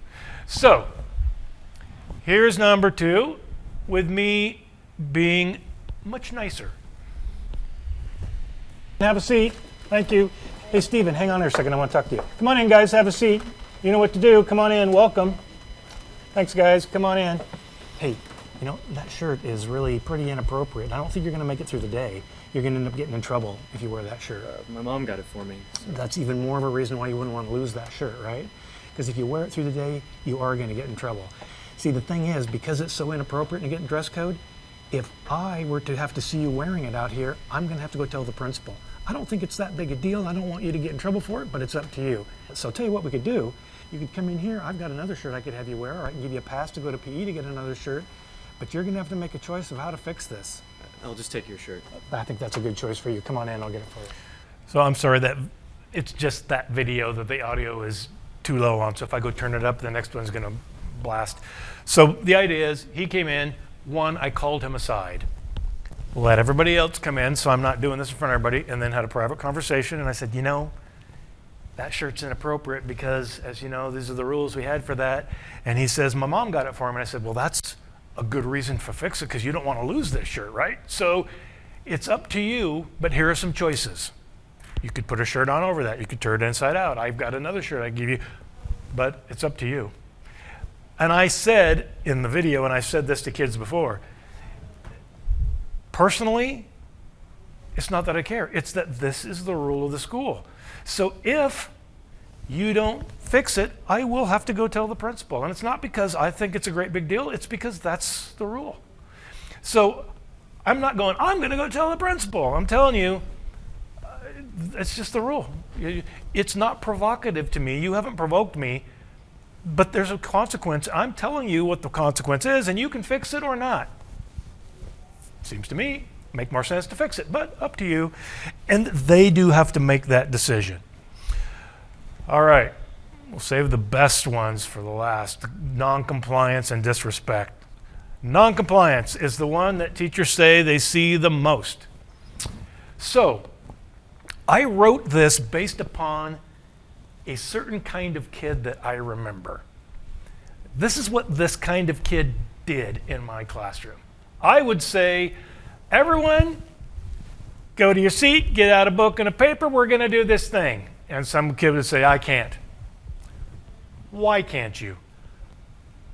So, here's number 2, with me being much nicer. Have a seat. Thank you. Hey, Stephen, hang on here a second. I want to talk to you. Come on in, guys. Have a seat. You know what to do. Come on in. Welcome. Thanks, guys. Come on in. Hey, that shirt is really pretty inappropriate. I don't think you're going to make it through the day. You're going to end up getting in trouble if you wear that shirt. My mom got it for me. So. That's even more of a reason why you wouldn't want to lose that shirt, right? Because if you wear it through the day, you are going to get in trouble. See, the thing is, because it's so inappropriate to get in dress code, if I were to have to see you wearing it out here, I'm going to have to go tell the principal. I don't think it's that big a deal. I don't want you to get in trouble for it, but it's up to you. So I'll tell you what we could do. You could come in here. I've got another shirt I could have you wear, or I can give you a pass to go to PE to get another shirt. But you're going to have to make a choice of how to fix this. I'll just take your shirt. I think that's a good choice for you. Come on in, I'll get it for you. So I'm sorry that It's just that video that the audio is too low on. So if I go turn it up, the next one's going to blast. So the idea is he came in. One, I called him aside. Let everybody else come in, so I'm not doing this in front of everybody, and then had a private conversation. And I said, you know, that shirt's inappropriate because, as you know, these are the rules we had for that. And he says, my mom got it for him. And I said, well, that's a good reason for fix it because you don't want to lose this shirt, right? So it's up to you, but here are some choices. You could put a shirt on over that. You could turn it inside out. I've got another shirt I give you, but it's up to you. And I said in the video, and I said this to kids before, personally, it's not that I care. It's that this is the rule of the school. So if you don't fix it, I will have to go tell the principal. And it's not because I think it's a great big deal. It's because that's the rule. So I'm not going, I'm going to go tell the principal. I'm telling you, it's just the rule. It's not provocative to me. You haven't provoked me, but there's a consequence. I'm telling you what the consequence is, and you can fix it or not. Seems to me make more sense to fix it, but up to you. And they do have to make that decision. All right, we'll save the best ones for the last. Non-compliance and disrespect. Non-compliance is the one that teachers say they see the most. So I wrote this based upon a certain kind of kid that I remember. This is what this kind of kid did in my classroom. I would say, everyone, go to your seat, get out a book and a paper, we're going to do this thing. And some kid would say, I can't. Why can't you?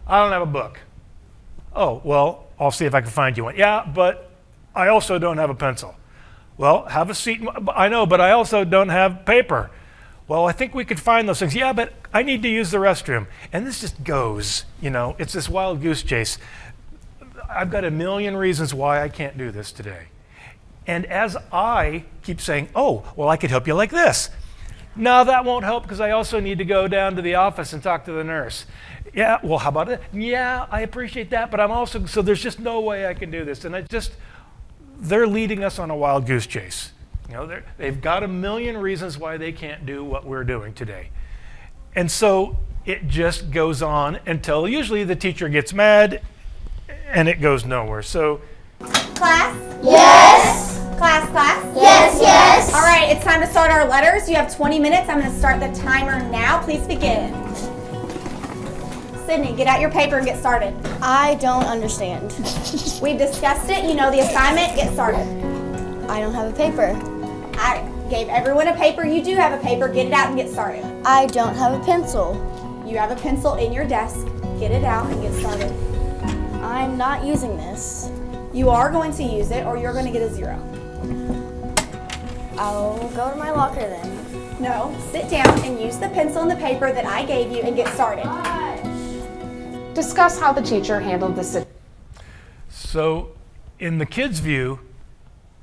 I don't have a book. Oh, well, I'll see if I can find you one. Yeah, but I also don't have a pencil. Well, have a seat. I know, but I also don't have paper. Well, I think we could find those things. Yeah, but I need to use the restroom. And this just goes, it's this wild goose chase. I've got a million reasons why I can't do this today. And as I keep saying, oh, well, I could help you like this. No, that won't help because I also need to go down to the office and talk to the nurse. Yeah, well, how about it? Yeah, I appreciate that, but I'm also, so there's just no way I can do this. And they're leading us on a wild goose chase. They've got a million reasons why they can't do what we're doing today. And so it just goes on until usually the teacher gets mad and it goes nowhere. So, Class? Yes. Class? Yes, yes. All right, it's time to start our letters. You have 20 minutes. I'm going to start the timer now. Please begin. Sydney, get out your paper and get started. I don't understand. We've discussed it. You know the assignment. Get started. I don't have a paper. I gave everyone a paper. You do have a paper. Get it out and get started. I don't have a pencil. You have a pencil in your desk. Get it out and get started. I'm not using this. You are going to use it or you're going to get a 0. I'll go to my locker then. No, sit down and use the pencil and the paper that I gave you and get started. Discuss how the teacher handled the situation. So in the kids' view,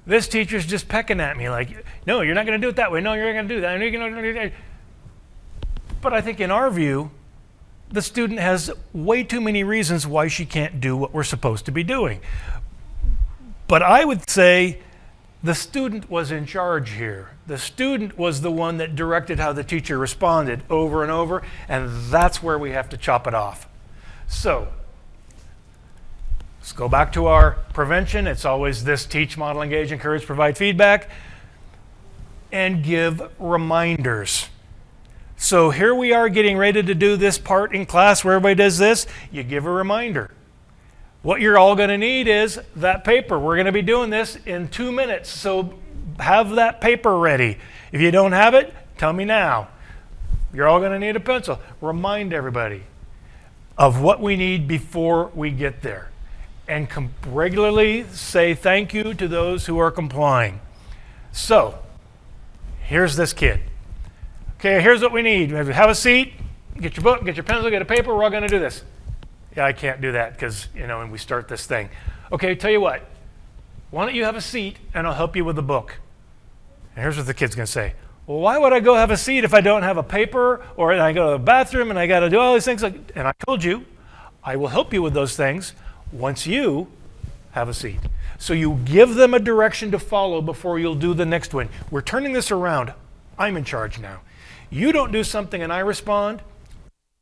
this teacher's just pecking at me like, no, you're not going to do it that way. No, you're not going to do that. You're going to do that. But I think in our view, the student has way too many reasons why she can't do what we're supposed to be doing. But I would say the student was in charge here. The student was the one that directed how the teacher responded over and over, and that's where we have to chop it off. So let's go back to our prevention. It's always this: teach, model, engage, encourage, provide feedback, and give reminders. So here we are getting ready to do this part in class where everybody does this. You give a reminder. What you're all going to need is that paper. We're going to be doing this in 2 minutes, so have that paper ready. If you don't have it, tell me now. You're all going to need a pencil. Remind everybody of what we need before we get there. And regularly say thank you to those who are complying. So, here's this kid. Okay, here's what we need. Have a seat, get your book, get your pencil, get a paper. We're all going to do this. Yeah, I can't do that because, when we start this thing. Okay, tell you what. Why don't you have a seat and I'll help you with the book. And here's what the kid's going to say. Well, why would I go have a seat if I don't have a paper, or I go to the bathroom and I got to do all these things? And I told you, I will help you with those things once you have a seat. So you give them a direction to follow before you'll do the next one. We're turning this around. I'm in charge now. You don't do something and I respond,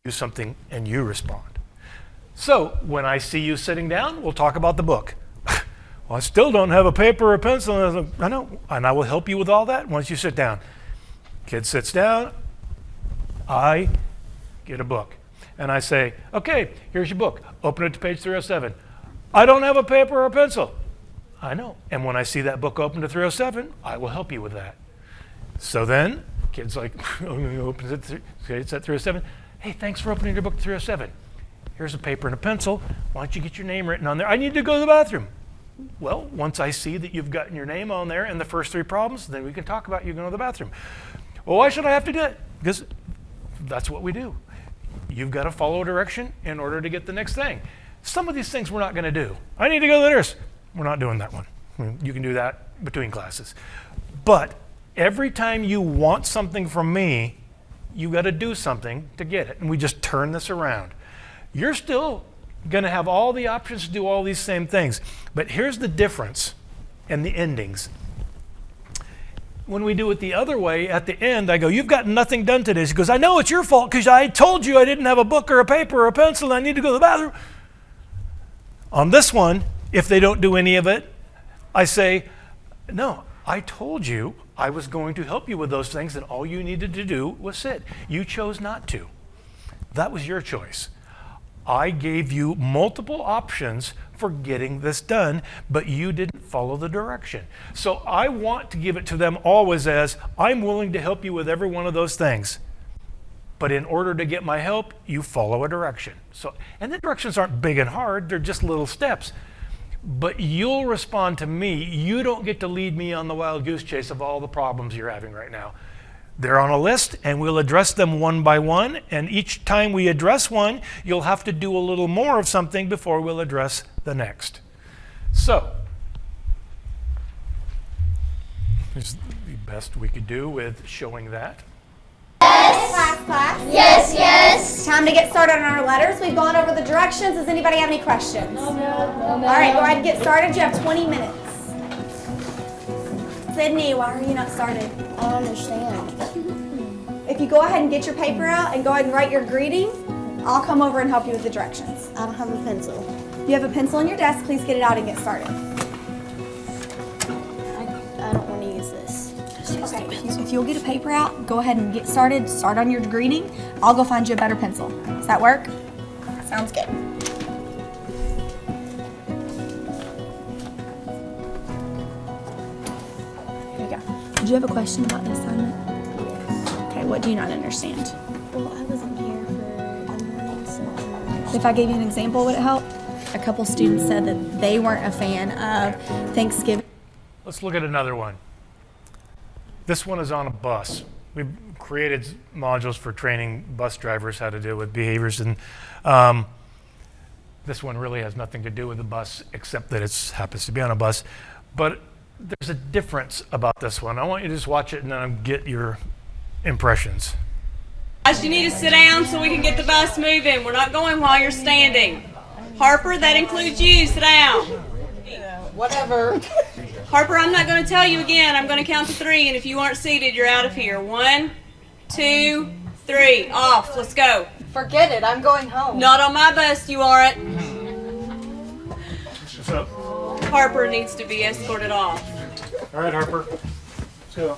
do something and you respond. So when I see you sitting down, we'll talk about the book. Well, I still don't have a paper or a pencil. And I was like, I know, and I will help you with all that once you sit down. Kid sits down, I get a book. And I say, okay, here's your book. Open it to page 307. I don't have a paper or a pencil. I know. And when I see that book open to 307, I will help you with that. So then, kid's like, opens it, it's at 307. Hey, thanks for opening your book to 307. Here's a paper and a pencil. Why don't you get your name written on there? I need to go to the bathroom. Well, once I see that you've gotten your name on there and the first 3 problems, then we can talk about you going to the bathroom. Well, why should I have to do it? Because that's what we do. You've got to follow a direction in order to get the next thing. Some of these things we're not going to do. I need to go to the nurse. We're not doing that one. You can do that between classes. But every time you want something from me, you got to do something to get it. And we just turn this around. You're still going to have all the options to do all these same things. But here's the difference in the endings. When we do it the other way, at the end, I go, you've got nothing done today. She goes, I know it's your fault because I told you I didn't have a book or a paper or a pencil and I need to go to the bathroom. On this one, if they don't do any of it, I say, no, I told you I was going to help you with those things and all you needed to do was sit. You chose not to. That was your choice. I gave you multiple options for getting this done, but you didn't follow the direction. So I want to give it to them always as, I'm willing to help you with every one of those things. But in order to get my help, you follow a direction. So, and the directions aren't big and hard, they're just little steps. But you'll respond to me. You don't get to lead me on the wild goose chase of all the problems you're having right now. They're on a list, and we'll address them one by one. And each time we address one, you'll have to do a little more of something before we'll address the next. So, it's the best we could do with showing that. Class. Yes, yes. Time to get started on our letters. We've gone over the directions. Does anybody have any questions? No. All right, go ahead and get started. You have 20 minutes. Sydney, why are you not started? I don't understand. If you go ahead and get your paper out and go ahead and write your greeting, I'll come over and help you with the directions. I don't have a pencil. If you have a pencil on your desk, please get it out and get started. I don't want to use this. Okay, if you'll get a paper out, go ahead and get started. Start on your greeting. I'll go find you a better pencil. Does that work? Sounds good. Here you go. Did you have a question about the assignment? Okay, what do you not understand? Well, I wasn't here for the morning, so If I gave you an example, would it help? A couple students said that they weren't a fan of Thanksgiving. Let's look at another one. This one is on a bus. We've created modules for training bus drivers how to deal with behaviors, and this one really has nothing to do with the bus except that it happens to be on a bus. But there's a difference about this one. I want you to just watch it and then get your impressions. Guys, you need to sit down so we can get the bus moving. We're not going while you're standing. Harper, that includes you. Sit down. Whatever. Harper, I'm not going to tell you again. I'm going to count to 3, and if you aren't seated, you're out of here. 1, 2, 3. Off. Let's go. Forget it. I'm going home. Not on my bus, you aren't. What's up? Harper needs to be escorted off. All right, Harper. Let's go.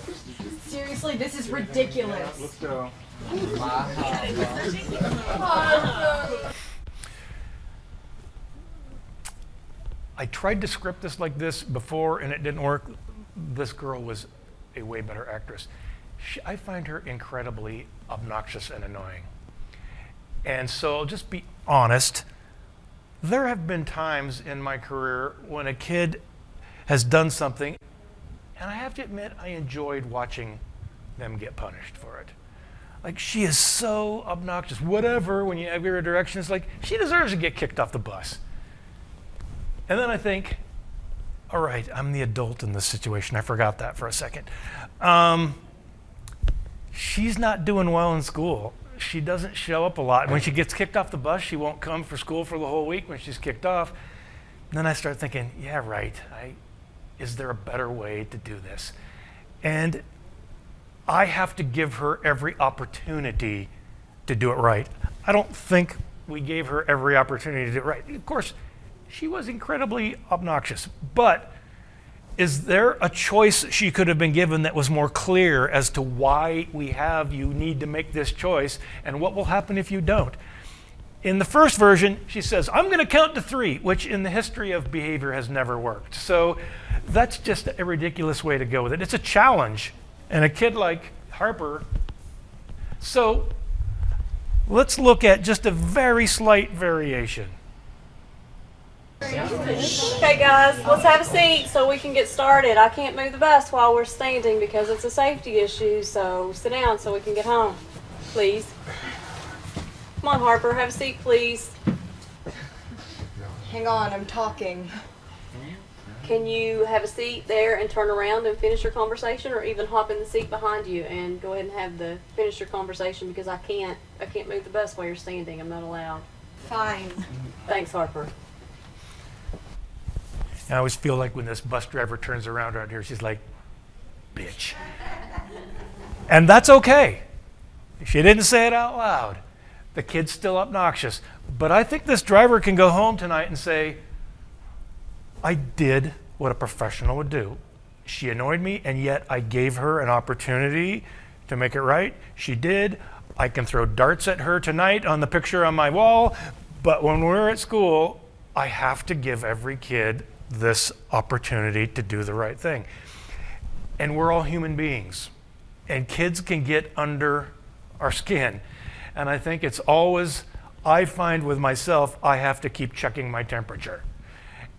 Seriously, this is ridiculous. Let's go. I tried to script this like this before and it didn't work. This girl was a way better actress. I find her incredibly obnoxious and annoying. And so I'll just be honest. There have been times in my career when a kid has done something, and I have to admit I enjoyed watching them get punished for it. Like, she is so obnoxious. Whatever, when you have your direction, it's like, she deserves to get kicked off the bus. And then I think, all right, I'm the adult in this situation. I forgot that for a second. She's not doing well in school. She doesn't show up a lot. When she gets kicked off the bus, she won't come for school for the whole week when she's kicked off. And then I start thinking, yeah, right. Is there a better way to do this? And I have to give her every opportunity to do it right. I don't think we gave her every opportunity to do it right. Of course, she was incredibly obnoxious, but is there a choice she could have been given that was more clear as to why you need to make this choice and what will happen if you don't? In the first version, she says, I'm going to count to 3, which in the history of behavior has never worked. So that's just a ridiculous way to go with it. It's a challenge. And a kid like Harper. So let's look at just a very slight variation. Okay, guys, let's have a seat so we can get started. I can't move the bus while we're standing because it's a safety issue, so sit down so we can get home, please. Come on, Harper, have a seat, please. Hang on, I'm talking. Can you have a seat there and turn around and finish your conversation, or even hop in the seat behind you and go ahead and finish your conversation, because I can't move the bus while you're standing. I'm not allowed. Fine. Thanks, Harper. I always feel like when this bus driver turns around here, she's like, bitch. And that's okay. She didn't say it out loud. The kid's still obnoxious. But I think this driver can go home tonight and say, I did what a professional would do. She annoyed me, and yet I gave her an opportunity to make it right. She did. I can throw darts at her tonight on the picture on my wall, but when we're at school, I have to give every kid this opportunity to do the right thing. And we're all human beings, and kids can get under our skin. And I think it's always, I find with myself, I have to keep checking my temperature.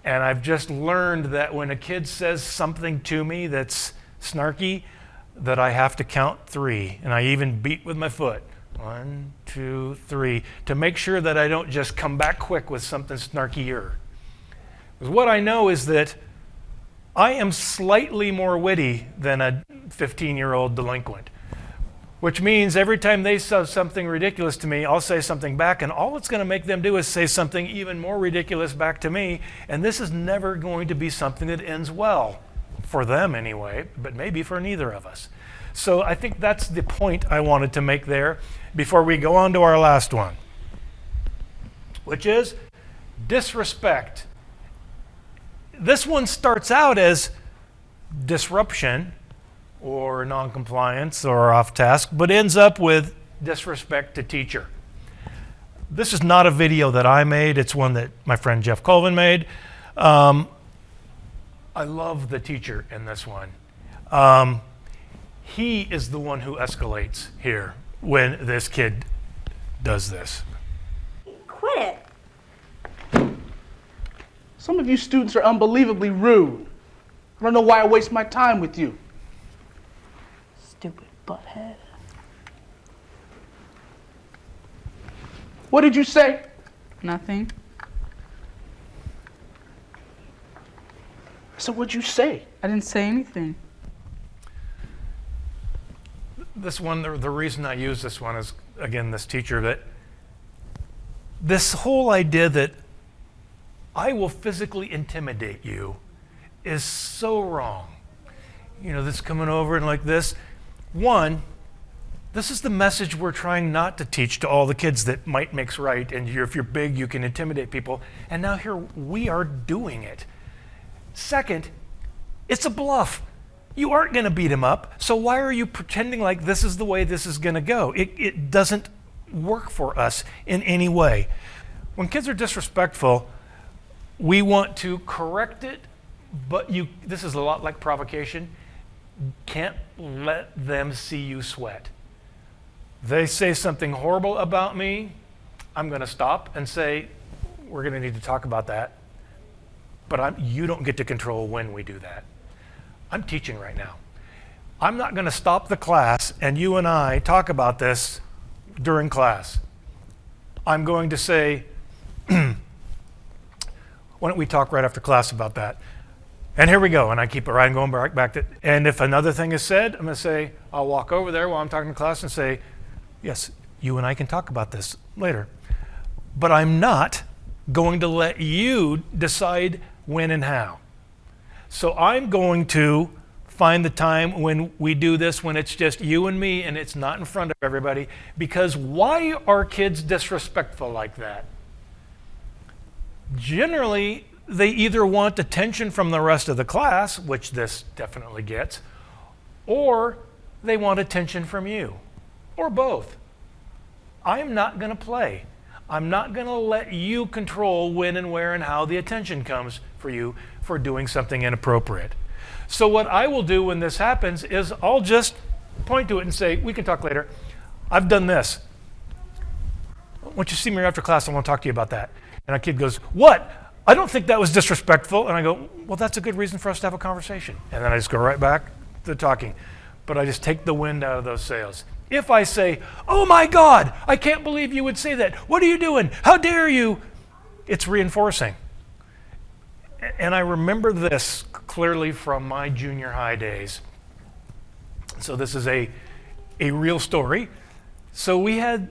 And I've just learned that when a kid says something to me that's snarky, that I have to count 3. And I even beat with my foot. 1, 2, 3, to make sure that I don't just come back quick with something snarkier. Because what I know is that I am slightly more witty than a 15-year-old delinquent. Which means every time they say something ridiculous to me, I'll say something back, and all it's going to make them do is say something even more ridiculous back to me, and this is never going to be something that ends well, for them anyway, but maybe for neither of us. So I think that's the point I wanted to make there before we go on to our last one, which is disrespect. This one starts out as disruption, or non-compliance, or off task, but ends up with disrespect to teacher. This is not a video that I made. It's one that my friend Jeff Colvin made. I love the teacher in this one. He is the one who escalates here when this kid does this. Quit it. Some of you students are unbelievably rude. I don't know why I waste my time with you. Stupid butthead. What did you say? Nothing. I said, what'd you say? I didn't say anything. This one, the reason I use this one is, again, this teacher, that this whole idea that I will physically intimidate you is so wrong. You know, this coming over and like this. One, this is the message we're trying not to teach to all the kids, that might makes right, and if you're big, you can intimidate people. And now here we are doing it. Second, it's a bluff. You aren't going to beat him up, so why are you pretending like this is the way this is going to go? It doesn't work for us in any way. When kids are disrespectful, we want to correct it, but this is a lot like provocation. Can't let them see you sweat. They say something horrible about me, I'm going to stop and say, we're going to need to talk about that, but you don't get to control when we do that. I'm teaching right now. I'm not going to stop the class and you and I talk about this during class. I'm going to say, why don't we talk right after class about that? And here we go, and I keep it right and going back to, and if another thing is said, I'm going to say, I'll walk over there while I'm talking to class and say, yes, you and I can talk about this later. But I'm not going to let you decide when and how. So I'm going to find the time when we do this, when it's just you and me and it's not in front of everybody. Because why are kids disrespectful like that? Generally, they either want attention from the rest of the class, which this definitely gets, or they want attention from you, or both. I'm not going to play. I'm not going to let you control when and where and how the attention comes for you for doing something inappropriate. So what I will do when this happens is I'll just point to it and say, we can talk later. I've done this. Once you see me after class, I want to talk to you about that. And a kid goes, what? I don't think that was disrespectful. And I go, well, that's a good reason for us to have a conversation. And then I just go right back to talking. But I just take the wind out of those sails. If I say, oh my God, I can't believe you would say that. What are you doing? How dare you? It's reinforcing. And I remember this clearly from my junior high days. So this is a real story. So we had,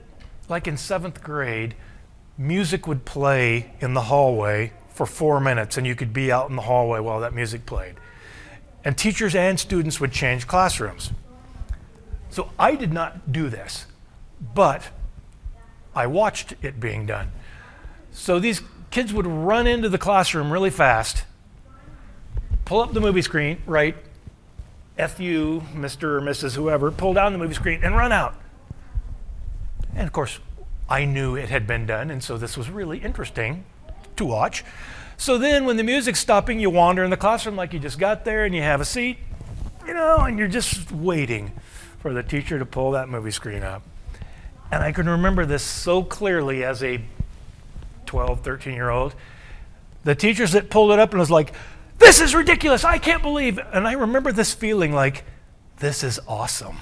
like in 7th grade, music would play in the hallway for 4 minutes, and you could be out in the hallway while that music played. And teachers and students would change classrooms. So I did not do this, but I watched it being done. So these kids would run into the classroom really fast, pull up the movie screen, write FU, Mr. or Mrs. whoever, pull down the movie screen and run out. And of course, I knew it had been done, and so this was really interesting to watch. So then when the music's stopping, you wander in the classroom like you just got there and you have a seat, and you're just waiting for the teacher to pull that movie screen up. And I can remember this so clearly as a 12, 13-year-old. The teachers that pulled it up and was like, this is ridiculous, I can't believe. And I remember this feeling like, this is awesome.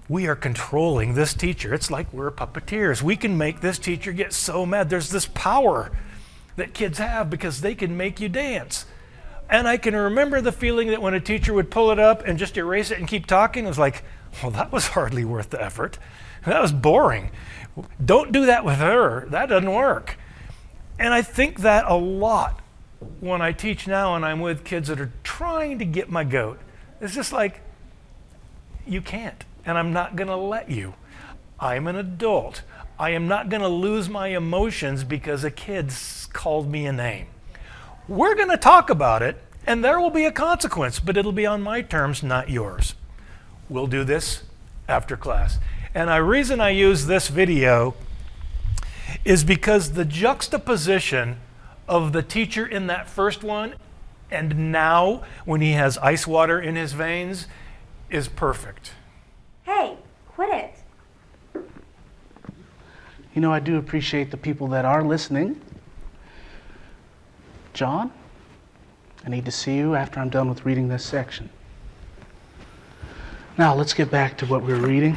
We are controlling this teacher. It's like we're puppeteers. We can make this teacher get so mad. There's this power that kids have because they can make you dance. And I can remember the feeling that when a teacher would pull it up and just erase it and keep talking, it was like, well, that was hardly worth the effort. That was boring. Don't do that with her. That doesn't work. And I think that a lot when I teach now and I'm with kids that are trying to get my goat. It's just like, you can't, and I'm not going to let you. I'm an adult. I am not going to lose my emotions because a kid called me a name. We're going to talk about it, and there will be a consequence, but it'll be on my terms, not yours. We'll do this after class. And the reason I use this video is because the juxtaposition of the teacher in that first one and now when he has ice water in his veins is perfect. Hey, quit it. I do appreciate the people that are listening. John, I need to see you after I'm done with reading this section. Now, let's get back to what we're reading.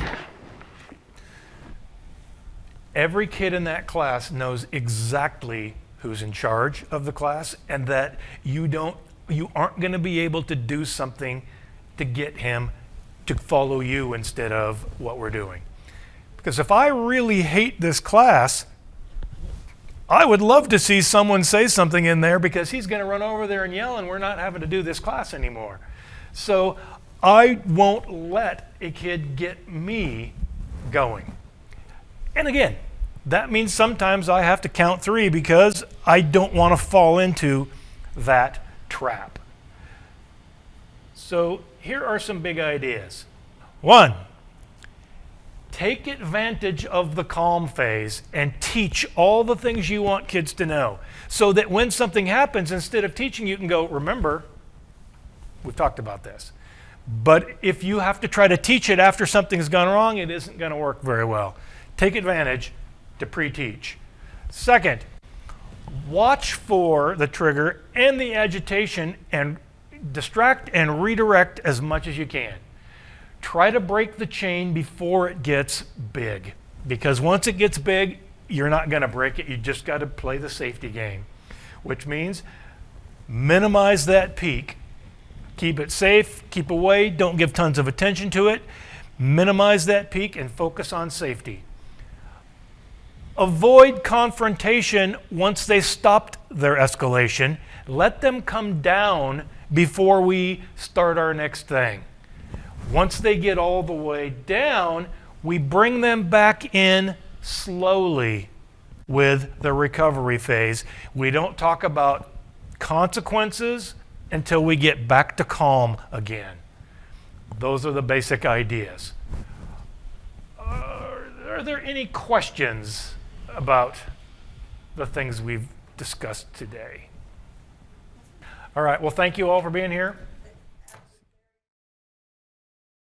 Every kid in that class knows exactly who's in charge of the class, and that you aren't going to be able to do something to get him to follow you instead of what we're doing. Because if I really hate this class, I would love to see someone say something in there because he's going to run over there and yell and we're not having to do this class anymore. So I won't let a kid get me going. And again, that means sometimes I have to count 3 because I don't want to fall into that trap. So here are some big ideas. 1, take advantage of the calm phase and teach all the things you want kids to know so that when something happens, instead of teaching, you can go, remember, we've talked about this. But if you have to try to teach it after something's gone wrong, it isn't going to work very well. Take advantage to pre-teach. 2nd, watch for the trigger and the agitation and distract and redirect as much as you can. Try to break the chain before it gets big, because once it gets big, you're not going to break it. You just got to play the safety game, which means minimize that peak. Keep it safe, keep away, don't give tons of attention to it. Minimize that peak and focus on safety. Avoid confrontation once they stopped their escalation. Let them come down before we start our next thing. Once they get all the way down, we bring them back in slowly with the recovery phase. We don't talk about consequences until we get back to calm again. Those are the basic ideas. Are there any questions about the things we've discussed today? All right, well, thank you all for being here.